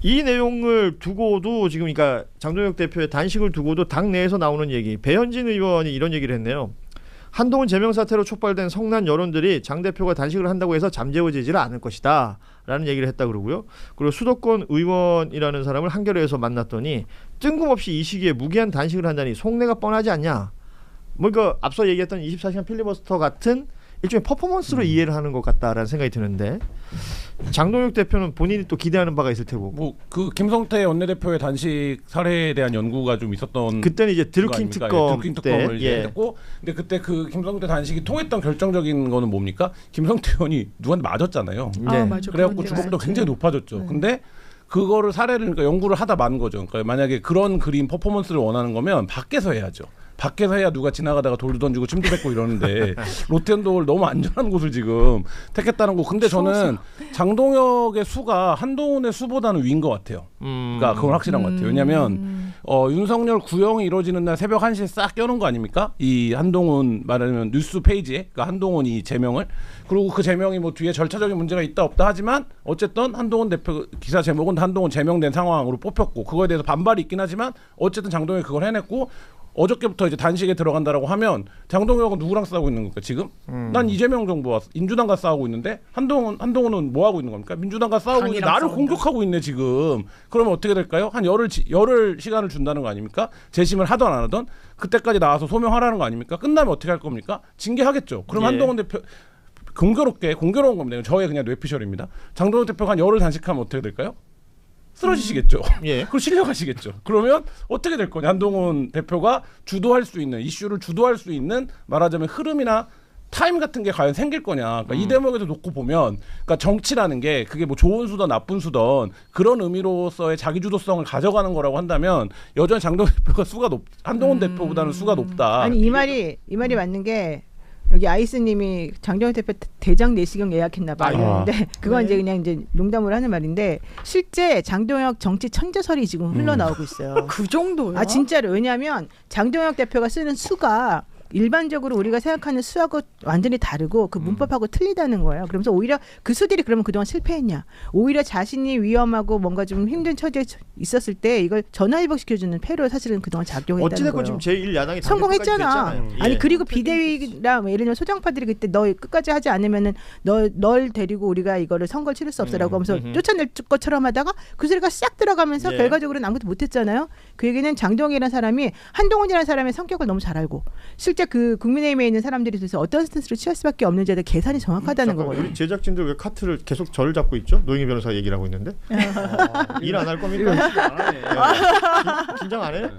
이 내용을 두고도 지금 그러니까 장동혁 대표의 단식을 두고도 당 내에서 나오는 얘기. 배현진 의원이 이런 얘기를 했네요. 한동훈 제명 사태로 촉발된 성난 여론들이 장 대표가 단식을 한다고 해서 잠재워지지를 않을 것이다 라는 얘기를 했다 그러고요. 그리고 수도권 의원이라는 사람을 한겨레에서 만났더니 뜬금없이 이 시기에 무기한 단식을 한다니 속내가 뻔하지 않냐. 뭐 그러니까 앞서 얘기했던 24시간 필리버스터 같은 일종의 퍼포먼스로 이해를 하는 것 같다라는 생각이 드는데 장동혁 대표는 본인이 또 기대하는 바가 있을 테고 뭐 그 김성태 원내대표의 단식 사례에 대한 연구가 좀 있었던 그때는 이제 드루킹 특검 드루킹 특검을 이제 했고 근데 그때 그 김성태 단식이 통했던 결정적인 거는 뭡니까? 김성태 의원이 누구한테 맞았잖아요. 네. 맞아. 그래갖고 주목도 굉장히 높아졌죠. 네. 근데 그거를 사례를 그러니까 연구를 하다 만 거죠. 그러니까 만약에 그런 그림 퍼포먼스를 원하는 거면 밖에서 해야죠. 밖에서 해야 누가 지나가다가 돌도 던지고 침도 뱉고 이러는데 로텐도를 너무 안전한 곳을 지금 택했다는 거. 근데 저는 장동혁의 수가 한동훈의 수보다는 위인 것 같아요. 그러니까 그건 확실한 것 같아요. 왜냐하면 윤석열 구형이 이루어지는 날 새벽 1시에 싹 껴놓은 거 아닙니까? 이 한동훈 말하면 뉴스 페이지에 그러니까 한동훈이 제명을 그리고 그 제명이 뭐 뒤에 절차적인 문제가 있다 없다 하지만 어쨌든 한동훈 대표 기사 제목은 한동훈 제명된 상황으로 뽑혔고 그거에 대해서 반발이 있긴 하지만 어쨌든 장동혁이 그걸 해냈고 어저께부터 이제 단식에 들어간다라고 하면 장동혁은 누구랑 싸우고 있는 겁니까 지금? 난 이재명 정부와 민주당과 싸우고 있는데 한동훈은 뭐 하고 있는 겁니까? 민주당과 싸우고 있는데 나를 공격하고 있네 지금. 그러면 어떻게 될까요? 한 열흘 시간을 준다는 거 아닙니까? 재심을 하던 안 하던 그때까지 나와서 소명하라는 거 아닙니까? 끝나면 어떻게 할 겁니까? 징계하겠죠. 그럼 한동훈 대표 공교로운 겁니다. 저의 그냥 뇌피셜입니다. 장동혁 대표가 한 열흘 단식하면 어떻게 될까요? 쓰러지시겠죠. 그리고 실려가시겠죠. 그러면 어떻게 될 거냐. 한동훈 대표가 주도할 수 있는 이슈를 주도할 수 있는 말하자면 흐름이나 타임 같은 게 과연 생길 거냐. 그러니까 이 대목에서 놓고 보면 그러니까 정치라는 게 그게 뭐 좋은 수든 나쁜 수든 그런 의미로서의 자기 주도성을 가져가는 거라고 한다면 여전히 장동훈 대표가 수가 한동훈 대표보다는 수가 높다. 아니 이 말이 맞는 게 여기 아이스님이 장동혁 대표 대장 내시경 예약했나 봐요. 근데 그건 이제 그냥 이제 농담으로 하는 말인데 실제 장동혁 정치 천재설이 지금 흘러나오고 있어요. 그 정도요? 아 진짜로. 왜냐하면 장동혁 대표가 쓰는 수가 일반적으로 우리가 생각하는 수하고 완전히 다르고 그 문법하고 틀리다는 거예요. 그러면서 오히려 그 수들이 그러면 그동안 실패했냐. 오히려 자신이 위험하고 뭔가 좀 힘든 처지에 있었을 때 이걸 전화위복시켜주는 패로 사실은 그동안 작용했다는 어찌됐건 거예요. 지금 제1야당이 성공했잖아. 예. 아니 그리고 비대위랑 예를 들면 소장파들이 그때 너 끝까지 하지 않으면은 널 데리고 우리가 이거를 선거를 치를 수 없어라고 하면서 쫓아낼 것처럼 하다가 그 소리가 싹 들어가면서 결과적으로는 아무것도 못했잖아요. 그 얘기는 장동혁이라는 사람이 한동훈이라는 사람의 성격을 너무 잘 알고 실제 그 국민의힘에 있는 사람들이 도대체 어떤 스탠스를 취할 수밖에 없는지에 대해 계산이 정확하다는 거거든요. 우리 제작진들 왜 카트를 계속 저를 잡고 있죠? 노영희 변호사 얘기를 하고 있는데 일 안 할 겁니까? 긴장 안 해요?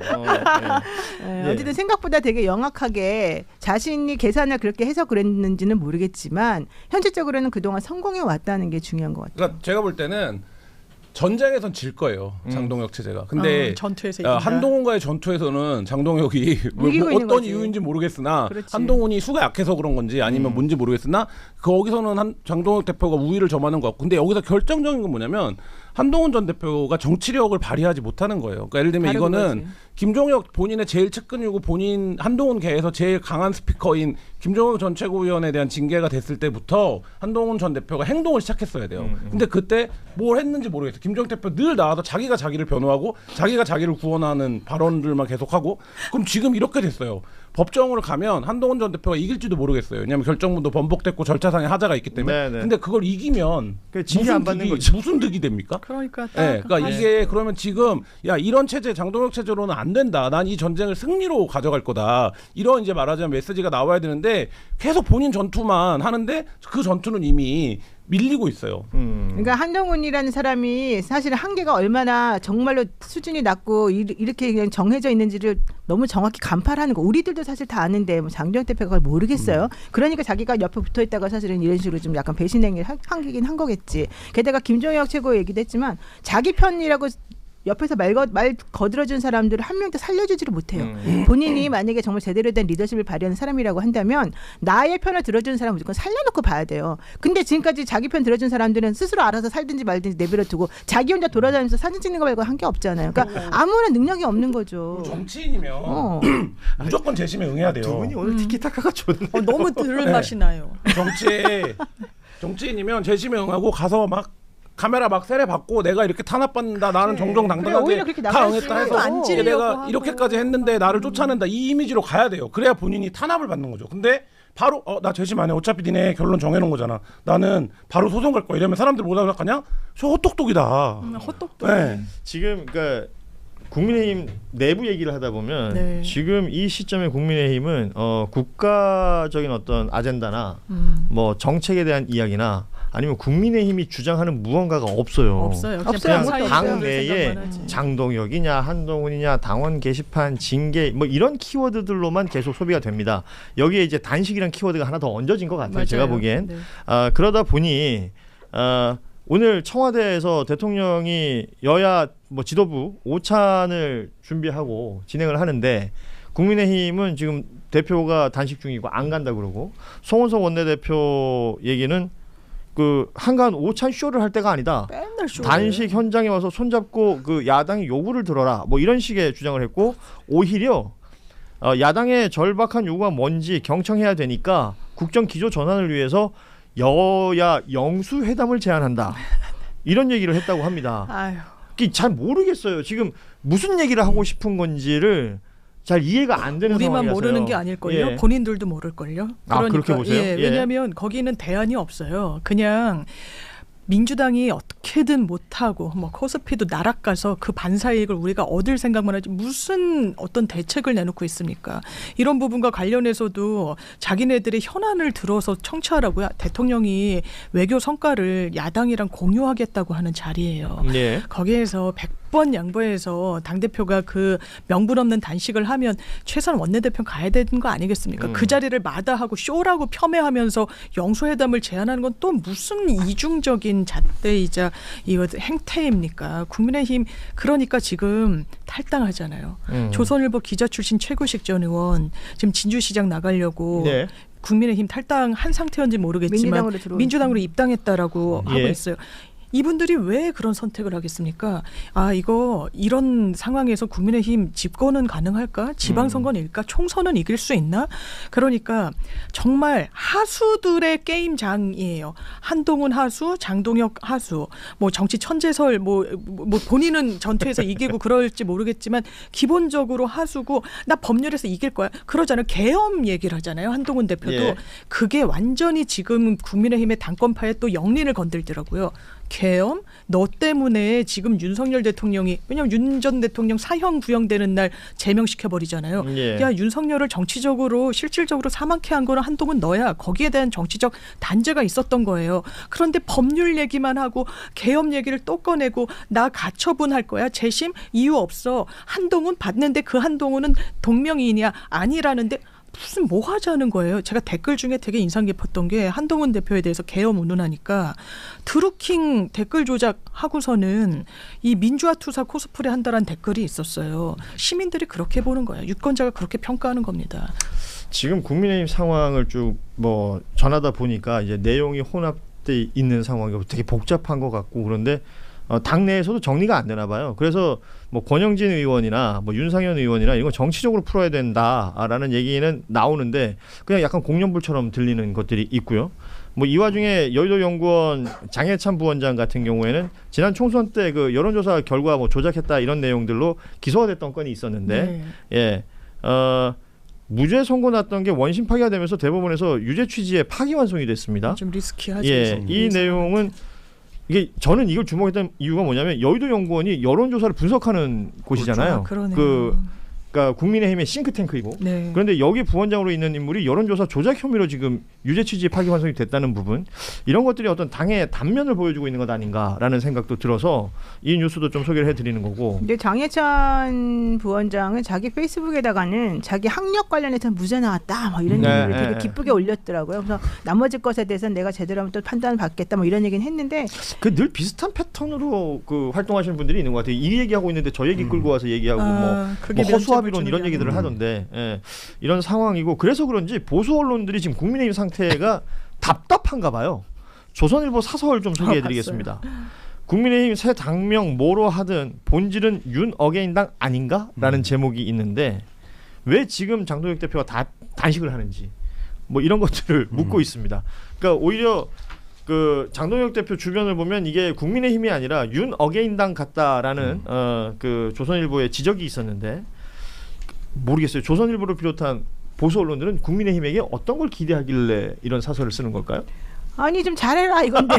어쨌든 생각보다 되게 영악하게 자신이 계산을 그렇게 해서 그랬는지는 모르겠지만 현실적으로는 그동안 성공해 왔다는 게 중요한 것 같아요. 그러니까 제가 볼 때는 전쟁에선 질 거예요. 장동혁 체제가. 근데 전투에서 한동훈과의 전투에서는 장동혁이 뭐 어떤 이유인지 모르겠으나 그렇지. 한동훈이 수가 약해서 그런 건지 아니면 뭔지 모르겠으나 거기서는 장동혁 대표가 우위를 점하는 것 같고 근데 여기서 결정적인 건 뭐냐면 한동훈 전 대표가 정치력을 발휘하지 못하는 거예요. 그러니까 예를 들면 이거는 김종혁 본인의 제일 측근이고 본인 한동훈 계에서 제일 강한 스피커인 김종혁 전 최고위원에 대한 징계가 됐을 때부터 한동훈 전 대표가 행동을 시작했어야 돼요. 근데 그때 뭘 했는지 모르겠어요. 김종혁 대표 늘 나와서 자기가 자기를 변호하고 자기가 자기를 구원하는 발언들만 계속하고 그럼 지금 이렇게 됐어요. 법정으로 가면 한동훈 전 대표가 이길지도 모르겠어요. 왜냐하면 결정문도 번복됐고 절차상의 하자가 있기 때문에. 근데 그걸 이기면 징계 안 받는 거죠. 무슨 득이 됩니까? 그러니까 그러니까 이게 그러면 지금 이런 체제 장동혁 체제로는 안 된다. 난 이 전쟁을 승리로 가져갈 거다. 이런 이제 말하자면 메시지가 나와야 되는데 계속 본인 전투만 하는데 그 전투는 이미 밀리고 있어요. 그러니까 한동훈이라는 사람이 사실 한계가 얼마나 정말로 수준이 낮고 이렇게 그냥 정해져 있는지를 너무 정확히 간파하는 거. 우리들도 사실 다 아는데 뭐 장동혁 대표가 그걸 모르겠어요. 그러니까 자기가 옆에 붙어 있다가 사실은 이런 식으로 좀 약간 배신행위를 한기긴 한 거겠지. 게다가 김종혁 최고 얘기도 했지만 자기 편이라고 옆에서 말 거들어준 사람들을 한 명도 살려주지를 못해요. 본인이 만약에 정말 제대로 된 리더십을 발휘하는 사람이라고 한다면 나의 편을 들어주는 사람은 무조건 살려놓고 봐야 돼요. 근데 지금까지 자기 편 들어준 사람들은 스스로 알아서 살든지 말든지 내버려 두고 자기 혼자 돌아다니면서 사진 찍는 거 말고 한 게 없잖아요. 그러니까 아무런 능력이 없는 거죠. 정치인이면 무조건 재심에 응해야 돼요. 두 분이 오늘 티키타카가 좋네. 너무 들을 맛이 나요. 정치인이면 재심에 응하고 가서 막 카메라 막 세례 받고 내가 이렇게 탄압받는다 나는 그래. 정정당당하게 그래, 오히려 그렇게 다 나갈 응했다 수 해서 안 찌르려고 내가 하고. 이렇게까지 했는데 나를 쫓아낸다 이 이미지로 가야 돼요. 그래야 본인이 탄압을 받는 거죠. 근데 바로 나 재심 안 해. 어차피 니네 결론 정해놓은 거잖아. 나는 바로 소송 갈 거야. 이러면 사람들 뭐라고 생각하냐? 저 헛똑똑이다. 헛똑똑. 네. 지금 그러니까 국민의힘 내부 얘기를 하다 보면 네. 지금 이 시점에 국민의힘은 국가적인 어떤 아젠다나 뭐 정책에 대한 이야기나 아니면 국민의힘이 주장하는 무언가가 없어요. 없어요. 없어요. 그냥 당 사이에 내에 생각만 하지. 장동혁이냐 한동훈이냐 당원 게시판 징계 뭐 이런 키워드들로만 계속 소비가 됩니다. 여기에 이제 단식이란 키워드가 하나 더 얹어진 것 같아요. 맞아요. 제가 보기엔 네. 그러다 보니 오늘 청와대에서 대통령이 여야 뭐 지도부 오찬을 준비하고 진행을 하는데 국민의힘은 지금 대표가 단식 중이고 안 간다 그러고 송원석 원내대표 얘기는 그 한간 오찬 쇼를 할 때가 아니다. 맨날 쇼. 단식 현장에 와서 손잡고 그 야당의 요구를 들어라. 뭐 이런 식의 주장을 했고 오히려 야당의 절박한 요구가 뭔지 경청해야 되니까 국정 기조 전환을 위해서 여야 영수회담을 제안한다. 이런 얘기를 했다고 합니다. 아유. 잘 모르겠어요. 지금 무슨 얘기를 하고 싶은 건지를 잘 이해가 안 되는 우리만 상황이라서요. 모르는 게 아닐걸요. 예. 본인들도 모를걸요. 아, 그렇게 보세요? 예, 예. 왜냐하면 거기는 대안이 없어요. 그냥 민주당이 어떻게든 못하고 뭐 코스피도 나락가서 그 반사이익을 우리가 얻을 생각만 하지 무슨 어떤 대책을 내놓고 있습니까? 이런 부분과 관련해서도 자기네들의 현안을 들어서 청취하라고요. 대통령이 외교 성과를 야당이랑 공유하겠다고 하는 자리예요. 예. 거기에서 100번 양보해서 당대표가 그 명분 없는 단식을 하면 최소한 원내대표 가야 되는 거 아니겠습니까? 그 자리를 마다하고 쇼라고 폄훼하면서 영수회담을 제안하는 건 또 무슨 이중적인 잣대이자 이거 행태입니까? 국민의힘 그러니까 지금 탈당하잖아요. 조선일보 기자 출신 최구식 전 의원 지금 진주시장 나가려고 네. 국민의힘 탈당한 상태인지 모르겠지만 민주당으로 입당했다라고 하고 예. 있어요. 이분들이 왜 그런 선택을 하겠습니까? 이거 이런 상황에서 국민의힘 집권은 가능할까? 지방선거는 일까? 총선은 이길 수 있나? 그러니까 정말 하수들의 게임장이에요. 한동훈 하수, 장동혁 하수, 뭐 정치 천재설, 뭐 본인은 전투에서 이기고 그럴지 모르겠지만 기본적으로 하수고 나 법률에서 이길 거야. 그러잖아요. 계엄 얘기를 하잖아요. 한동훈 대표도. 예. 그게 완전히 지금 국민의힘의 당권파에 또 영린을 건들더라고요. 계엄? 너 때문에 지금 윤석열 대통령이 왜냐하면 윤 전 대통령 사형 구형되는 날 제명시켜버리잖아요. 예. 야 윤석열을 정치적으로 실질적으로 사망케 한 거는 한동훈 너야. 거기에 대한 정치적 단죄가 있었던 거예요. 그런데 법률 얘기만 하고 계엄 얘기를 또 꺼내고 나 가처분 할 거야. 재심? 이유 없어. 한동훈 봤는데 그 한동훈은 동명이인이야. 아니라는데 무슨 뭐 하자는 거예요. 제가 댓글 중에 되게 인상 깊었던 게 한동훈 대표에 대해서 계엄 운운하니까 드루킹 댓글 조작하고서는 이 민주화 투사 코스프레 한다라는 댓글이 있었어요. 시민들이 그렇게 보는 거예요. 유권자가 그렇게 평가하는 겁니다. 지금 국민의힘 상황을 쭉 뭐 전하다 보니까 이제 내용이 혼합돼 있는 상황이고 되게 복잡한 것 같고 그런데 당내에서도 정리가 안 되나 봐요. 그래서 뭐 권영진 의원이나 뭐 윤상현 의원이나 이건 정치적으로 풀어야 된다라는 얘기는 나오는데 그냥 약간 공연불처럼 들리는 것들이 있고요. 뭐 이 와중에 여의도 연구원 장해찬 부원장 같은 경우에는 지난 총선 때 그 여론조사 결과 뭐 조작했다 이런 내용들로 기소가 됐던 건이 있었는데 예. 무죄 선고 났던 게 원심 파기가 되면서 대법원에서 유죄 취지의 파기환송이 됐습니다. 좀 리스키하죠. 예, 이 내용은 이게 저는 이걸 주목했던 이유가 뭐냐면 여의도 연구원이 여론조사를 분석하는 곳이잖아요. 그러네요. 그러니까 국민의힘의 싱크탱크이고 네. 그런데 여기 부원장으로 있는 인물이 여론조사 조작 혐의로 지금 유죄 취지 파기환송이 됐다는 부분 이런 것들이 어떤 당의 단면을 보여주고 있는 것 아닌가라는 생각도 들어서 이 뉴스도 좀 소개를 해드리는 거고. 근데 장해찬 부원장은 자기 페이스북에다가는 자기 학력 관련해서 무죄 나왔다 뭐 이런 얘기를 되게 기쁘게 올렸더라고요. 그래서 나머지 것에 대해서는 내가 제대로 하면 또 판단을 받겠다 뭐 이런 얘기는 했는데 그 늘 비슷한 패턴으로 그 활동하시는 분들이 있는 것 같아요. 이 얘기하고 있는데 저 얘기 끌고 와서 얘기하고 뭐 허수아비론 이런 얘기들을 하던데 예, 이런 상황이고 그래서 그런지 보수 언론들이 지금 국민의힘 상태가 답답한가 봐요. 조선일보 사설 좀 소개해드리겠습니다. 국민의힘 새 당명 뭐로 하든 본질은 윤 어게인당 아닌가라는 제목이 있는데 왜 지금 장동혁 대표가 단식을 하는지 뭐 이런 것들을 묻고 있습니다. 그러니까 오히려 그 장동혁 대표 주변을 보면 이게 국민의힘이 아니라 윤 어게인당 같다라는 그 조선일보의 지적이 있었는데 모르겠어요. 조선일보를 비롯한 보수 언론들은 국민의힘에게 어떤 걸 기대하길래 이런 사설을 쓰는 걸까요? 아니 좀 잘해라 이건데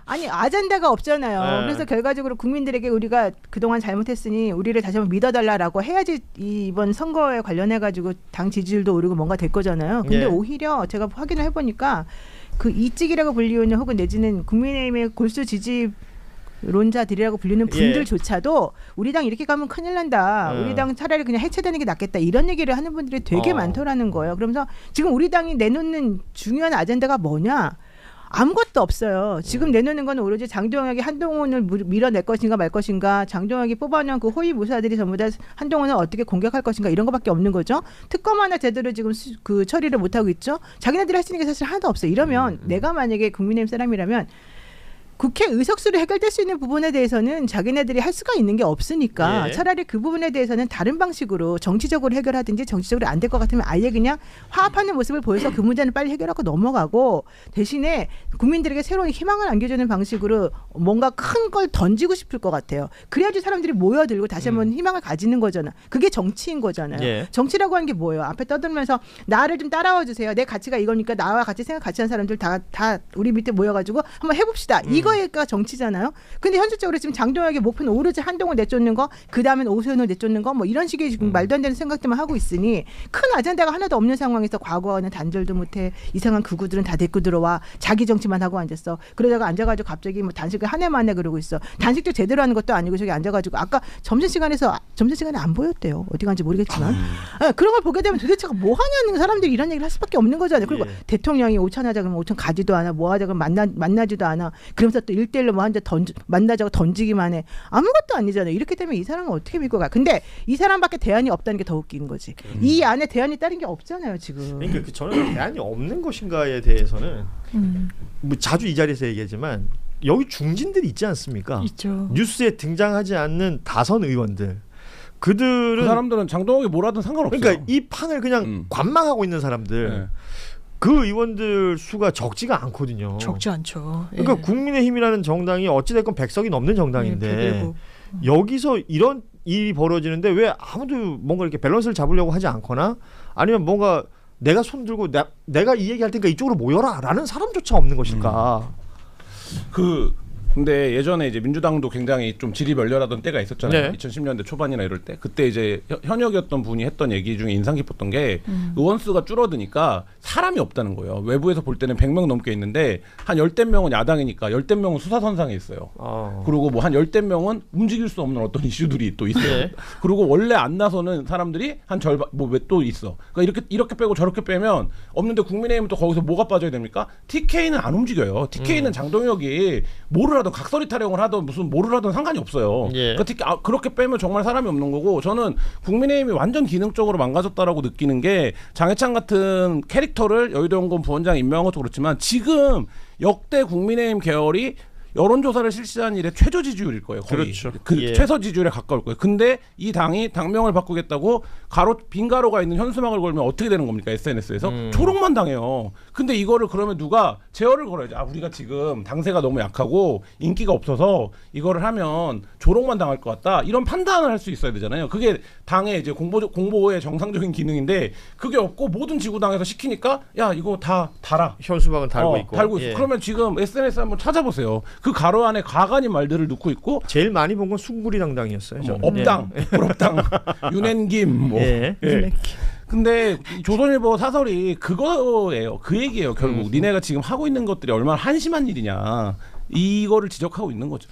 아니 아젠다가 없잖아요. 네. 그래서 결과적으로 국민들에게 우리가 그동안 잘못했으니 우리를 다시 한번 믿어달라라고 해야지 이번 선거에 관련해 가지고 당 지지율도 오르고 뭔가 될 거잖아요. 근데 예. 오히려 제가 확인을 해보니까 그 이찍이라고 불리우는 혹은 내지는 국민의힘의 골수 지지 론자들이라고 불리는 분들조차도 우리 당 이렇게 가면 큰일 난다. 우리 당 차라리 그냥 해체되는 게 낫겠다. 이런 얘기를 하는 분들이 되게 많더라는 거예요. 그러면서 지금 우리 당이 내놓는 중요한 아젠다가 뭐냐? 아무것도 없어요. 지금 내놓는 건 오로지 장동혁이 한동훈을 밀어낼 것인가 말 것인가, 장동혁이 뽑아놓은 그 호위무사들이 전부 다 한동훈을 어떻게 공격할 것인가 이런 거밖에 없는 거죠. 특검 하나 제대로 지금 그 처리를 못하고 있죠. 자기네들이 할 수 있는 게 사실 하나도 없어요. 이러면 내가 만약에 국민의힘 사람이라면 국회 의석수로 해결될 수 있는 부분에 대해서는 자기네들이 할 수가 있는 게 없으니까 예. 차라리 그 부분에 대해서는 다른 방식으로 정치적으로 해결하든지 정치적으로 안 될 것 같으면 아예 그냥 화합하는 모습을 보여서 그 문제는 빨리 해결하고 넘어가고 대신에 국민들에게 새로운 희망을 안겨주는 방식으로 뭔가 큰 걸 던지고 싶을 것 같아요. 그래야지 사람들이 모여들고 다시 한번 희망을 가지는 거잖아. 그게 정치인 거잖아요. 예. 정치라고 하는 게 뭐예요? 앞에 떠들면서 나를 좀 따라와 주세요. 내 가치가 이거니까 나와 같이 생각 같이 하는 사람들 다 우리 밑에 모여가지고 한번 해봅시다. 이거가 정치잖아요. 근데 현실적으로 지금 장동혁의 목표는 오로지 한동훈 내쫓는 거, 그 다음엔 오세훈을 내쫓는 거, 뭐 이런 식의 지금 말도 안 되는 생각들만 하고 있으니 큰 아젠다가 하나도 없는 상황에서 과거와는 단절도 못해 이상한 극우들은 다 데리고 들어와 자기 정치만 하고 앉았어. 그러다가 앉아가지고 갑자기 뭐 단식을 한 해 만에 그러고 있어. 단식도 제대로 하는 것도 아니고 저기 앉아가지고 아까 점심시간에 안 보였대요. 어디 간지 모르겠지만 네, 그런 걸 보게 되면 도대체 뭐 하냐는 사람들이 이런 얘기를 할 수밖에 없는 거잖아요. 그리고 예. 대통령이 5천 하자 그러면 5천 가지도 않아. 뭐 하자 그러면 만나지도 않아. 그러면서 또 1대1로 뭐 한자 만나자고 던지기만 해. 아무것도 아니잖아요. 이렇게 되면 이 사람은 어떻게 믿고 가. 근데 이 사람밖에 대안이 없다는 게 더 웃긴 거지. 이 안에 대안이 다른 게 없잖아요 지금. 그러니까 저는 대안이 없는 것인가에 대해서는 뭐 자주 이 자리에서 얘기하지만 여기 중진들이 있지 않습니까? 있죠. 뉴스에 등장하지 않는 다선 의원들. 그들은 그 사람들은 장동혁이 뭘 하든 상관없어요. 그러니까 이 판을 그냥 관망하고 있는 사람들. 네. 그 의원들 수가 적지가 않거든요. 적지 않죠. 예. 그러니까 국민의힘이라는 정당이 어찌됐건 100석이 넘는 정당인데 네, 여기서 이런 일이 벌어지는데 왜 아무도 뭔가 이렇게 밸런스를 잡으려고 하지 않거나 아니면 뭔가 내가 손 들고 내가 이 얘기할 테니까 이쪽으로 모여라 라는 사람조차 없는 것일까. 근데 예전에 이제 민주당도 굉장히 좀 질이 멸렬하던 때가 있었잖아요. 네. 2010년대 초반이나 이럴 때. 그때 이제 현역이었던 분이 했던 얘기 중에 인상 깊었던 게 의원 수가 줄어드니까 사람이 없다는 거예요. 외부에서 볼 때는 100명 넘게 있는데 한 10대 명은 야당이니까 10대 명은 수사선상에 있어요. 그리고 뭐 한 10대 명은 움직일 수 없는 어떤 이슈들이 또 있어요. 네. 그리고 원래 안 나서는 사람들이 한 절반 뭐 왜 또 있어. 그러니까 이렇게 빼고 저렇게 빼면 없는데 국민의힘은 또 거기서 뭐가 빠져야 됩니까? TK는 안 움직여요. TK는 장동혁이 뭐를 하든 각설이 타령을 하든 무슨 뭐를 하든 상관이 없어요. 예. 그러니까 그렇게 빼면 정말 사람이 없는 거고 저는 국민의힘이 완전 기능적으로 망가졌다라고 느끼는 게 장해찬 같은 캐릭터를 여의도연구원 부원장 임명한 것도 그렇지만 지금 역대 국민의힘 계열이 여론조사를 실시한 일의 최저 지지율일 거예요. 거의. 그렇죠. 그 예. 최저 지지율에 가까울 거예요. 근데 이 당이 당명을 바꾸겠다고 빈 가로가 있는 현수막을 걸면 어떻게 되는 겁니까? SNS에서 조롱만 당해요. 근데 이거를 그러면 누가 제어를 걸어야지. 우리가 지금 당세가 너무 약하고 인기가 없어서 이거를 하면 조롱만 당할 것 같다. 이런 판단을 할 수 있어야 되잖아요. 그게 당의 이제 공보의 정상적인 기능인데 그게 없고 모든 지구당에서 시키니까 야 이거 다 달아. 현수막은 달고 있고. 달고 있어. 예. 그러면 지금 SNS 한번 찾아보세요. 그 가로 안에 가관인 말들을 넣고 있고 제일 많이 본 건 숭구리당당이었어요. 뭐 저는. 업당, 불업당, 윤행김 뭐. 예. 예. 근데 이 조선일보 사설이 그거예요. 그 얘기예요. 결국 니네가 지금 하고 있는 것들이 얼마나 한심한 일이냐. 이거를 지적하고 있는 거죠.